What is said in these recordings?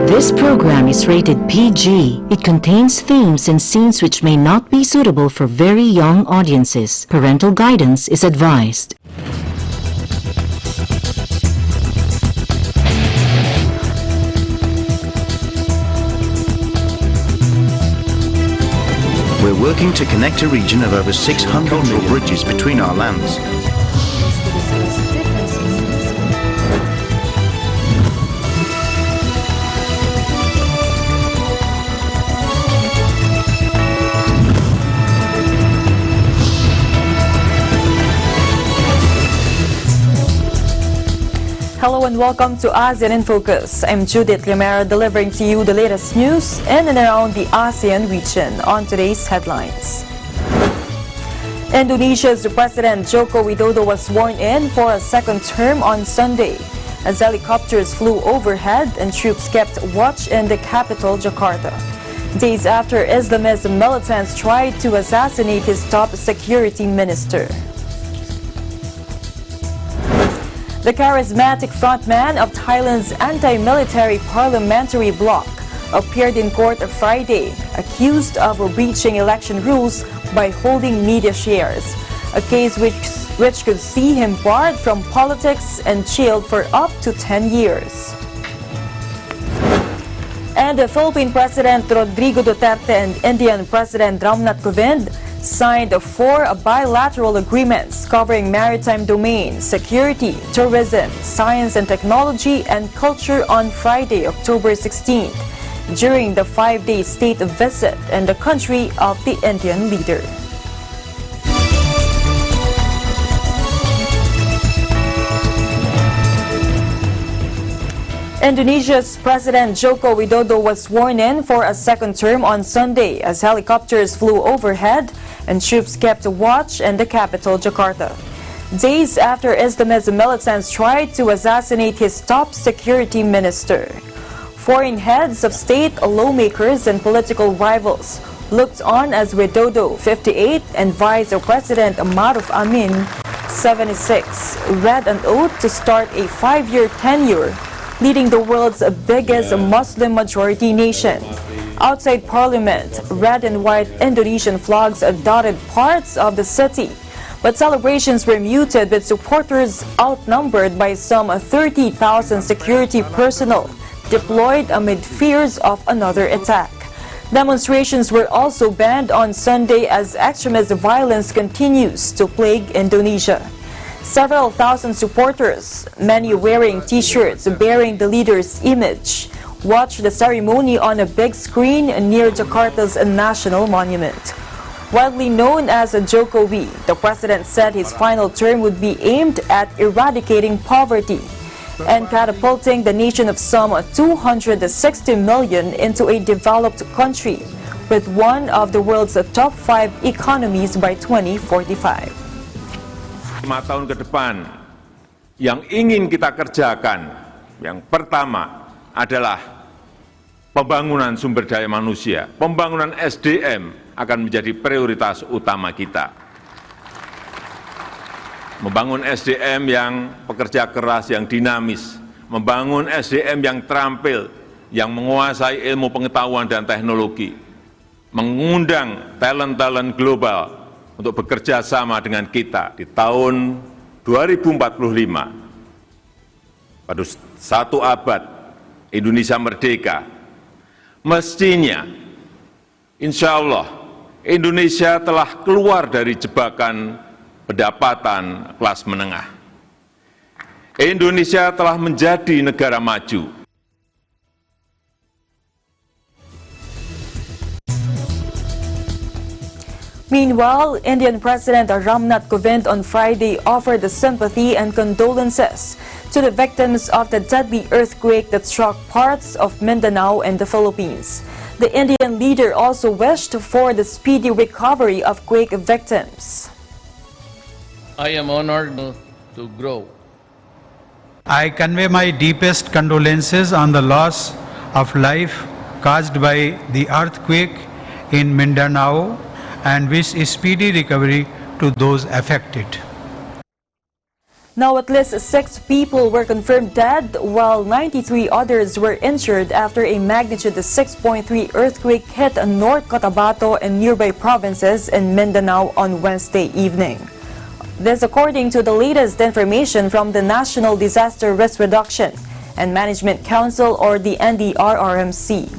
This program is rated PG. It contains themes and scenes which may not be suitable for very young audiences. Parental guidance is advised. We're working to connect a region of over 600 cultural bridges between our lands. Hello and welcome to ASEAN in Focus. I'm Judith Limera delivering to you the latest news in and around the ASEAN region on today's headlines. Indonesia's President Joko Widodo was sworn in for a second term on Sunday as helicopters flew overhead and troops kept watch in the capital, Jakarta. Days after Islamist militants tried to assassinate his top security minister. The charismatic frontman of Thailand's anti-military parliamentary bloc appeared in court Friday, accused of breaching election rules by holding media shares, a case which could see him barred from politics and jailed for up to 10 years. And the Philippine President Rodrigo Duterte and Indian President Ramnath Kovind signed 4 bilateral agreements covering maritime domain, security, tourism, science and technology, and culture on Friday, October 16th, during the 5-day state visit in the country of the Indian leader. Indonesia's President Joko Widodo was sworn in for a second term on Sunday as helicopters flew overhead and troops kept watch in the capital, Jakarta. Days after Islamist militants tried to assassinate his top security minister. Foreign heads of state, lawmakers, and political rivals looked on as Widodo, 58, and Vice President Maruf Amin, 76, read an oath to start a 5-year tenure leading the world's biggest Muslim-majority nation. Outside Parliament, red and white Indonesian flags dotted parts of the city, but celebrations were muted with supporters outnumbered by some 30,000 security personnel deployed amid fears of another attack. Demonstrations were also banned on Sunday as extremist violence continues to plague Indonesia. Several thousand supporters, many wearing t-shirts bearing the leader's image, watched the ceremony on a big screen near Jakarta's national monument. Widely known as Jokowi, the president said his final term would be aimed at eradicating poverty and catapulting the nation of some 260 million into a developed country with one of the world's top 5 economies by 2045. 5 tahun ke depan yang ingin kita kerjakan, yang pertama adalah pembangunan sumber daya manusia. Pembangunan SDM akan menjadi prioritas utama kita. Membangun SDM yang pekerja keras, yang dinamis, membangun SDM yang terampil, yang menguasai ilmu pengetahuan dan teknologi, mengundang talent-talent global untuk bekerja sama dengan kita di tahun 2045. Pada 1 abad Indonesia merdeka, mestinya insya Allah Indonesia telah keluar dari jebakan pendapatan kelas menengah. Indonesia telah menjadi negara maju. Meanwhile, Indian President Ramnath Kovind on Friday offered sympathy and condolences to the victims of the deadly earthquake that struck parts of Mindanao and the Philippines. The Indian leader also wished for the speedy recovery of quake victims. I am honored to grow. I convey my deepest condolences on the loss of life caused by the earthquake in Mindanao and wish a speedy recovery to those affected. Now at least 6 people were confirmed dead, while 93 others were injured after a magnitude 6.3 earthquake hit North Cotabato and nearby provinces in Mindanao on Wednesday evening. This according to the latest information from the National Disaster Risk Reduction and Management Council, or the NDRRMC.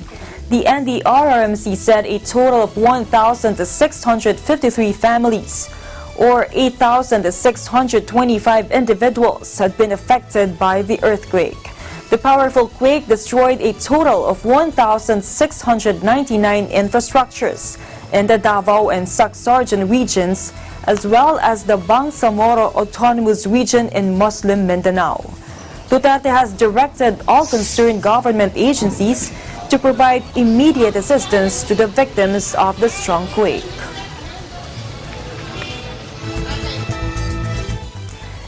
The NDRRMC said a total of 1,653 families, or 8,625 individuals, had been affected by the earthquake. The powerful quake destroyed a total of 1,699 infrastructures in the Davao and Sacsargan regions, as well as the Bangsamoro Autonomous Region in Muslim Mindanao. Duterte has directed all concerned government agencies to provide immediate assistance to the victims of the strong quake.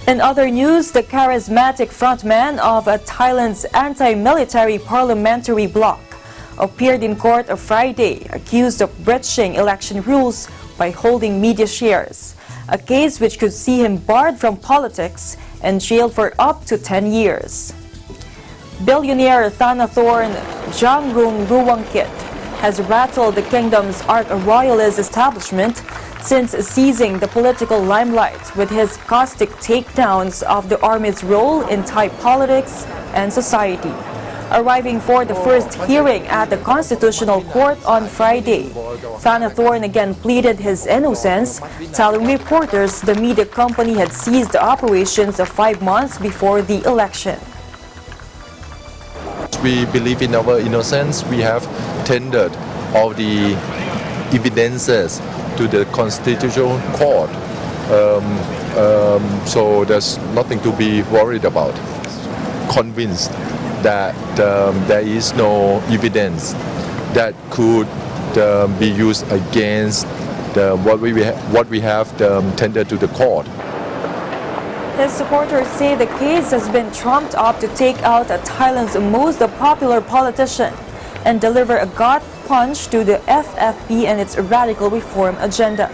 In other news, the charismatic frontman of Thailand's anti-military parliamentary bloc appeared in court on Friday, accused of breaching election rules by holding media shares, a case which could see him barred from politics and jailed for up to 10 years. Billionaire Thanathorn Jangrung Ruangkit has rattled the kingdom's arch-royalist establishment since seizing the political limelight with his caustic takedowns of the army's role in Thai politics and society. Arriving for the first hearing at the Constitutional Court on Friday, Thanathorn again pleaded his innocence, telling reporters the media company had ceased the operations of 5 months before the election. We believe in our innocence. We have tendered all the evidences to the Constitutional Court. So there's nothing to be worried about. Convinced that there is no evidence that could be used against what we have tendered to the court. His supporters say the case has been trumped up to take out Thailand's most popular politician and deliver a gut punch to the FFP and its radical reform agenda.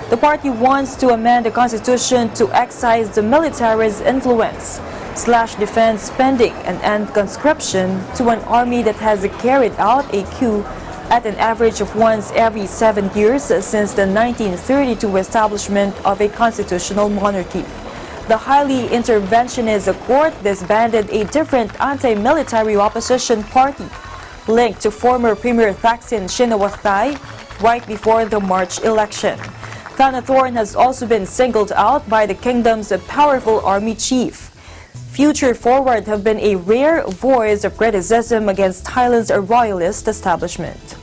The party wants to amend the constitution to excise the military's influence, slash defense spending, and end conscription to an army that has carried out a coup at an average of once every 7 years since the 1932 establishment of a constitutional monarchy. The highly interventionist court disbanded a different anti-military opposition party linked to former Premier Thaksin Shinawatrai right before the March election. Thanathorn has also been singled out by the kingdom's powerful army chief. Future Forward have been a rare voice of criticism against Thailand's royalist establishment.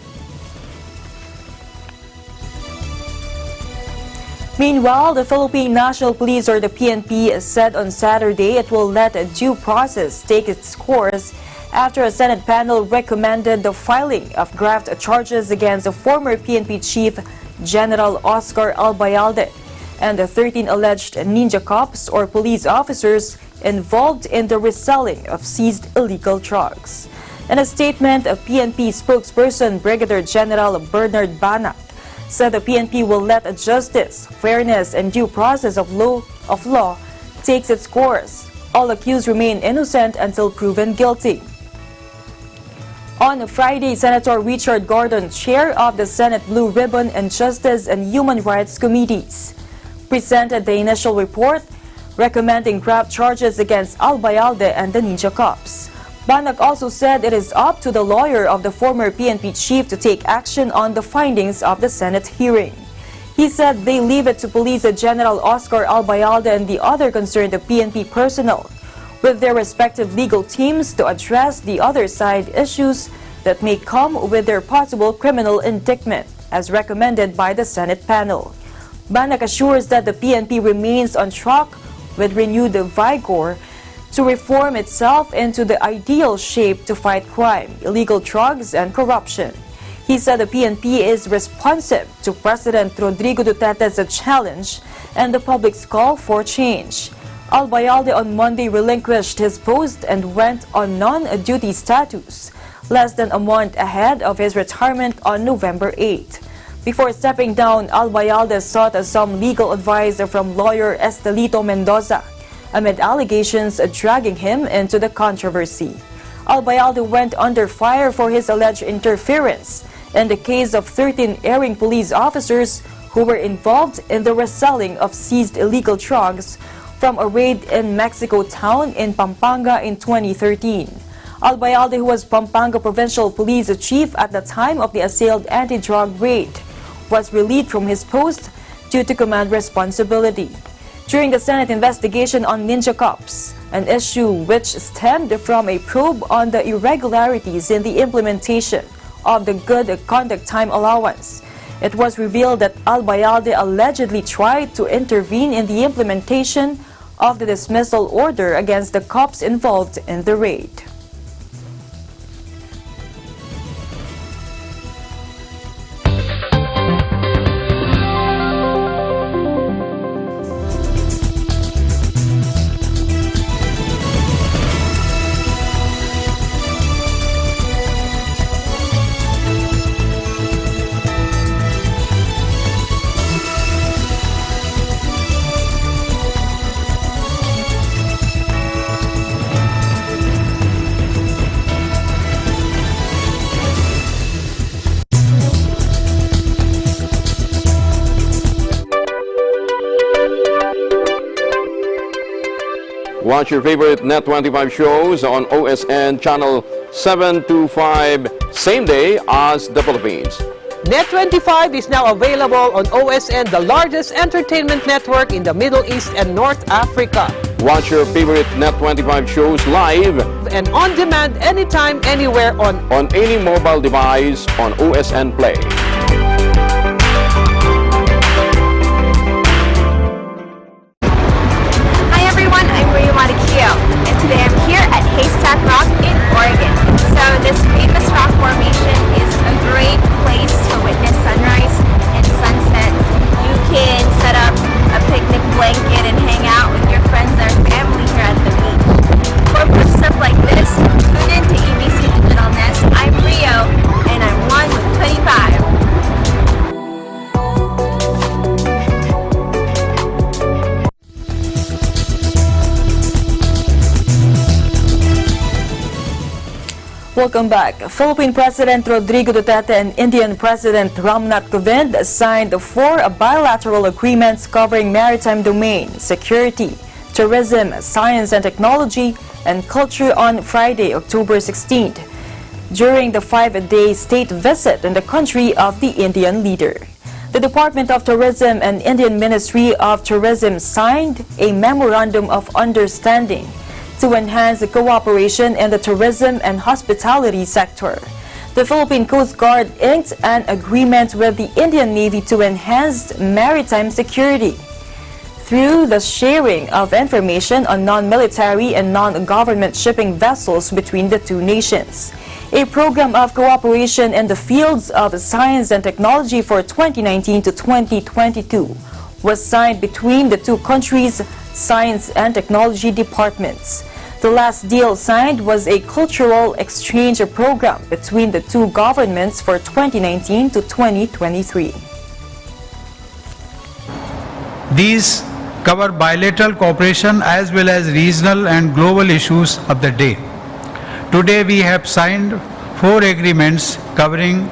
Meanwhile, the Philippine National Police, or the PNP, said on Saturday it will let a due process take its course after a Senate panel recommended the filing of graft charges against the former PNP chief, General Oscar Albayalde, and the 13 alleged ninja cops or police officers involved in the reselling of seized illegal drugs. In a statement, a PNP spokesperson, Brigadier General Bernard Banat, said the PNP will let justice, fairness, and due process of law takes its course. All accused remain innocent until proven guilty. On Friday, Senator Richard Gordon, chair of the Senate Blue Ribbon and Justice and Human Rights Committees, presented the initial report recommending graft charges against Albayalde and the ninja cops. Banak also said it is up to the lawyer of the former PNP chief to take action on the findings of the Senate hearing. He said they leave it to Police General Oscar Albayalde and the other concerned PNP personnel with their respective legal teams to address the other side issues that may come with their possible criminal indictment, as recommended by the Senate panel. Banak assures that the PNP remains on track with renewed vigor to reform itself into the ideal shape to fight crime, illegal drugs, and corruption. He said the PNP is responsive to President Rodrigo Duterte's challenge and the public's call for change. Albayalde on Monday relinquished his post and went on non-duty status, less than a month ahead of his retirement on November 8. Before stepping down, Albayalde sought some legal advice from lawyer Estelito Mendoza, amid allegations dragging him into the controversy. Albayalde went under fire for his alleged interference in the case of 13 erring police officers who were involved in the reselling of seized illegal drugs from a raid in Mexico Town in Pampanga in 2013. Albayalde, who was Pampanga Provincial Police Chief at the time of the assailed anti-drug raid, was relieved from his post due to command responsibility. During the Senate investigation on Ninja Cups, an issue which stemmed from a probe on the irregularities in the implementation of the Good Conduct Time Allowance, it was revealed that Albayalde allegedly tried to intervene in the implementation of the dismissal order against the cops involved in the raid. Watch your favorite Net25 shows on OSN channel 725 same day as the Philippines. Net25 is now available on OSN, the largest entertainment network in the Middle East and North Africa. Watch your favorite Net25 shows live And on demand anytime, anywhere on any mobile device on OSN Play. And today I'm here at Haystack Rock in Oregon. So this famous rock formation is a great place to witness sunrise and sunsets. You can set up a picnic blanket and hang out with your friends or family here at the beach. For more stuff like this, tune in to EBC Digital Nest. I'm Rio and I'm 1 with 25. Welcome back. Philippine President Rodrigo Duterte and Indian President Ramnath Kovind signed 4 bilateral agreements covering maritime domain, security, tourism, science and technology, and culture on Friday, October 16th, during the 5-day state visit in the country of the Indian leader. The Department of Tourism and Indian Ministry of Tourism signed a Memorandum of Understanding to enhance the cooperation in the tourism and hospitality sector. The Philippine Coast Guard inked an agreement with the Indian Navy to enhance maritime security through the sharing of information on non-military and non-government shipping vessels between the two nations. A program of cooperation in the fields of science and technology for 2019 to 2022 was signed between the two countries' science and technology departments. The last deal signed was a cultural exchange program between the two governments for 2019 to 2023. These cover bilateral cooperation as well as regional and global issues of the day. Today we have signed 4 agreements covering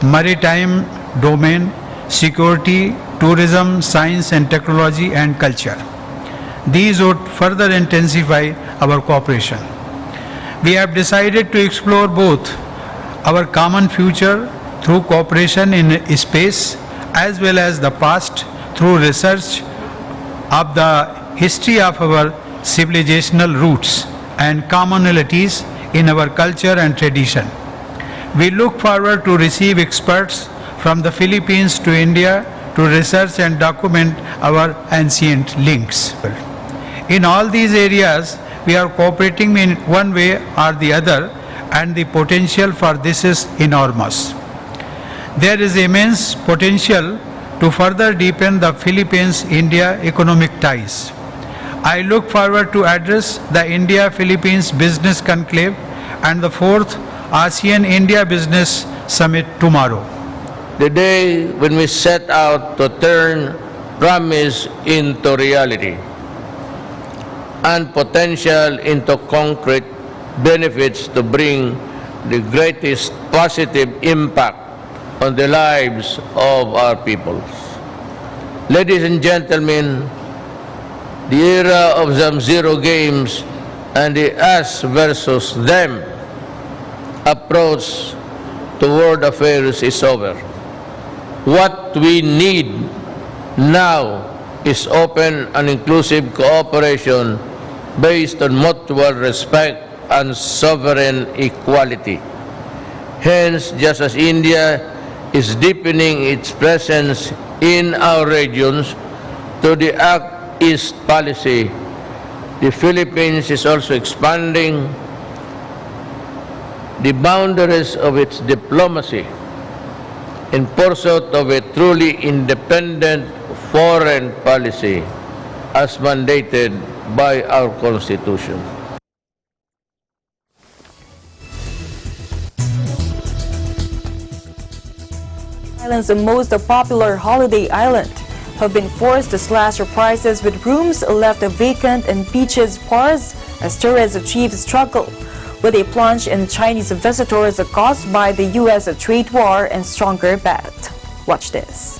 maritime domain, security, tourism, science and technology, and culture. These would further intensify our cooperation. We have decided to explore both our common future through cooperation in space as well as the past through research of the history of our civilizational roots and commonalities in our culture and tradition. We look forward to receive experts from the Philippines to India to research and document our ancient links. In all these areas, we are cooperating in one way or the other, and the potential for this is enormous. There is immense potential to further deepen the Philippines-India economic ties. I look forward to address the India-Philippines Business Conclave and the 4th ASEAN-India Business Summit tomorrow. The day when we set out to turn promise into reality. and potential into concrete benefits to bring the greatest positive impact on the lives of our peoples. Ladies and gentlemen, the era of some zero games and the us versus them approach to world affairs is over. What we need now is open and inclusive cooperation based on mutual respect and sovereign equality. Hence, just as India is deepening its presence in our regions to the Act East policy, the Philippines is also expanding the boundaries of its diplomacy in pursuit of a truly independent foreign policy as mandated by our Constitution. Island's most popular holiday island have been forced to slash their prices with rooms left vacant and beaches bars as tourists achieve struggle with a plunge in Chinese visitors caused by the U.S. trade war and stronger baht. Watch this.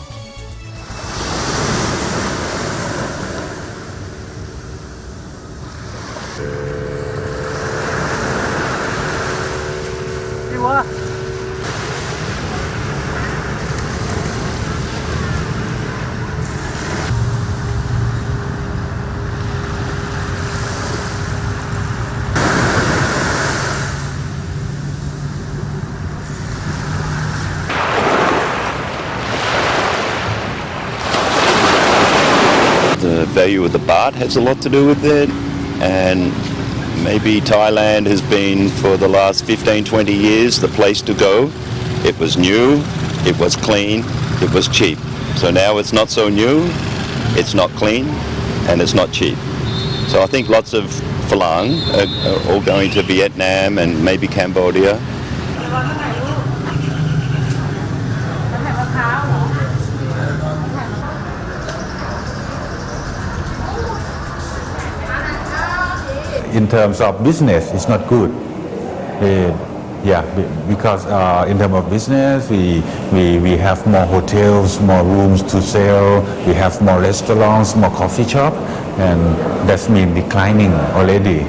The value of the baht has a lot to do with it, and maybe Thailand has been for the last 15-20 years the place to go. It was new, it was clean, it was cheap. So now it's not so new, it's not clean, and it's not cheap. So I think lots of Phalang are all going to Vietnam and maybe Cambodia. In terms of business, it's not good. Because in terms of business, we have more hotels, more rooms to sell, we have more restaurants, more coffee shop, and that's been declining already.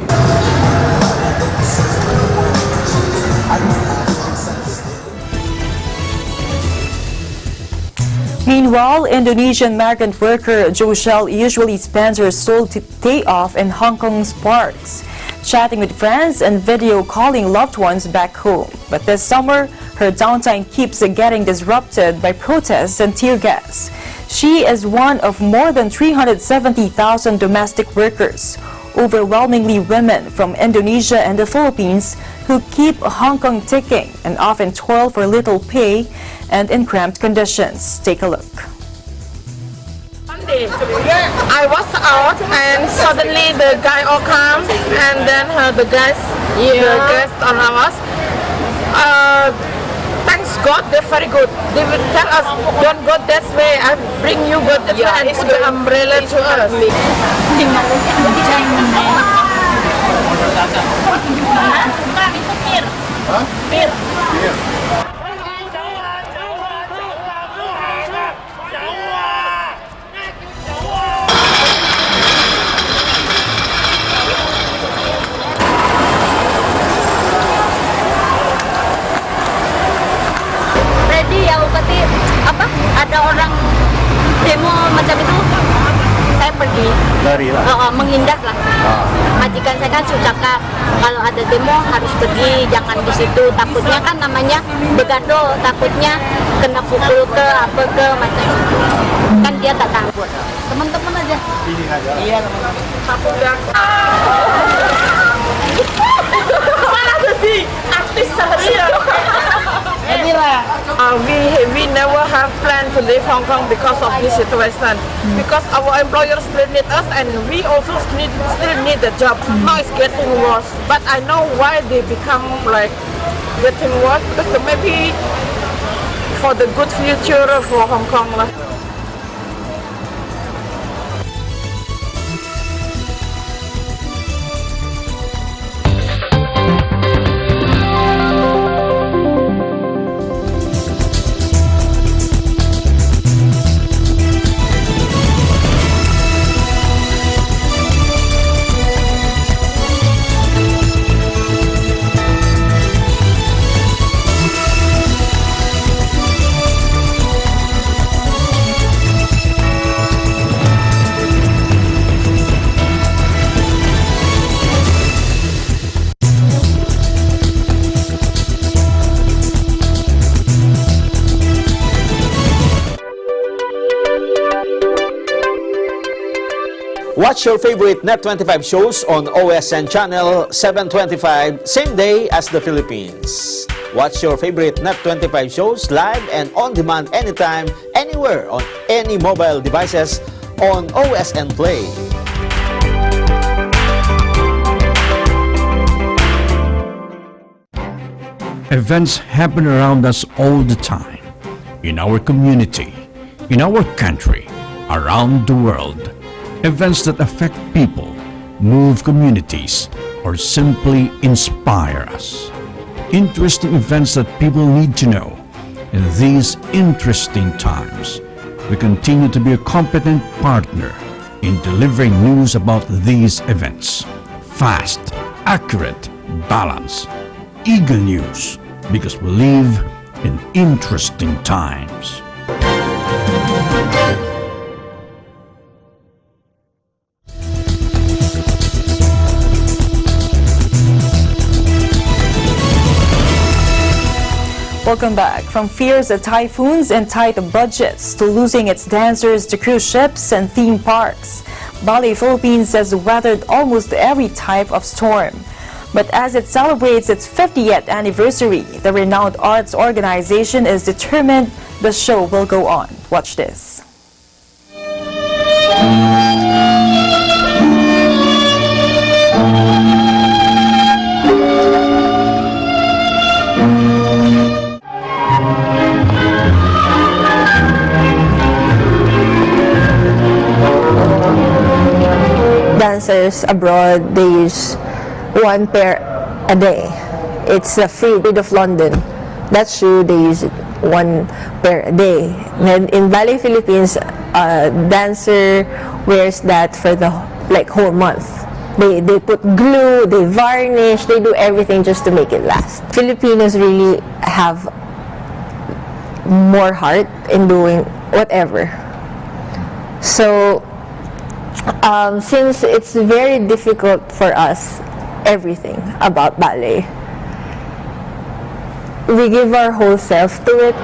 Meanwhile, Indonesian migrant worker Joshelle usually spends her sole day off in Hong Kong's parks, chatting with friends and video calling loved ones back home. But this summer, her downtime keeps getting disrupted by protests and tear gas. She is one of more than 370,000 domestic workers, overwhelmingly women from Indonesia and the Philippines, who keep Hong Kong ticking and often toil for little pay and in cramped conditions. Take a look. I was out and suddenly the guy all come and then the guys around us. Thanks God, they're very good. They will tell us, don't go that way, I bring you go that way, and put the umbrella to us. Ada orang demo macam itu, saya pergi. Menghindar lah. Majikan saya kan sudah kalau ada demo harus pergi, jangan di situ. Takutnya kan namanya begado, takutnya kena pukul ke apa ke macam itu. Kan dia tak takut. Teman-teman aja. Iya teman-teman. Takut ya. Mana tadi? Artis seharian. We never have planned to leave Hong Kong because of this situation. Because our employers still need us and we also still need the job. Now it's getting worse. But I know why they become like getting worse, because maybe for the good future for Hong Kong lah. Watch your favorite Net25 shows on OSN channel 725, same day as the Philippines. Watch your favorite Net25 shows live and on demand anytime, anywhere on any mobile devices on OSN Play. Events happen around us all the time, in our community, in our country, around the world. Events that affect people, move communities, or simply inspire us. Interesting events that people need to know. In these interesting times, we continue to be a competent partner in delivering news about these events. Fast, accurate, balanced, eagle news, because we live in interesting times. Welcome back. From fears of typhoons and tight budgets to losing its dancers to cruise ships and theme parks, Bali, Philippines has weathered almost every type of storm. But as it celebrates its 50th anniversary, the renowned arts organization is determined the show will go on. Watch this. Dancers abroad, they use 1 pair a day. It's a free bid of London. That's true, they use it 1 pair a day. And in Bali, Philippines, a dancer wears that for the whole month. They put glue, they varnish, they do everything just to make it last. Filipinos really have more heart in doing whatever. So since it's very difficult for us, everything about ballet, we give our whole self to it.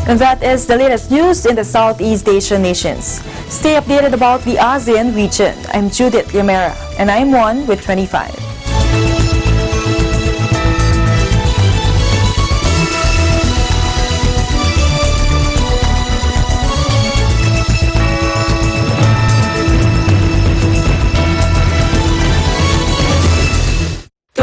And that is the latest news in the Southeast Asian nations. Stay updated about the ASEAN region. I'm Judith Yamera, and I'm one with 25.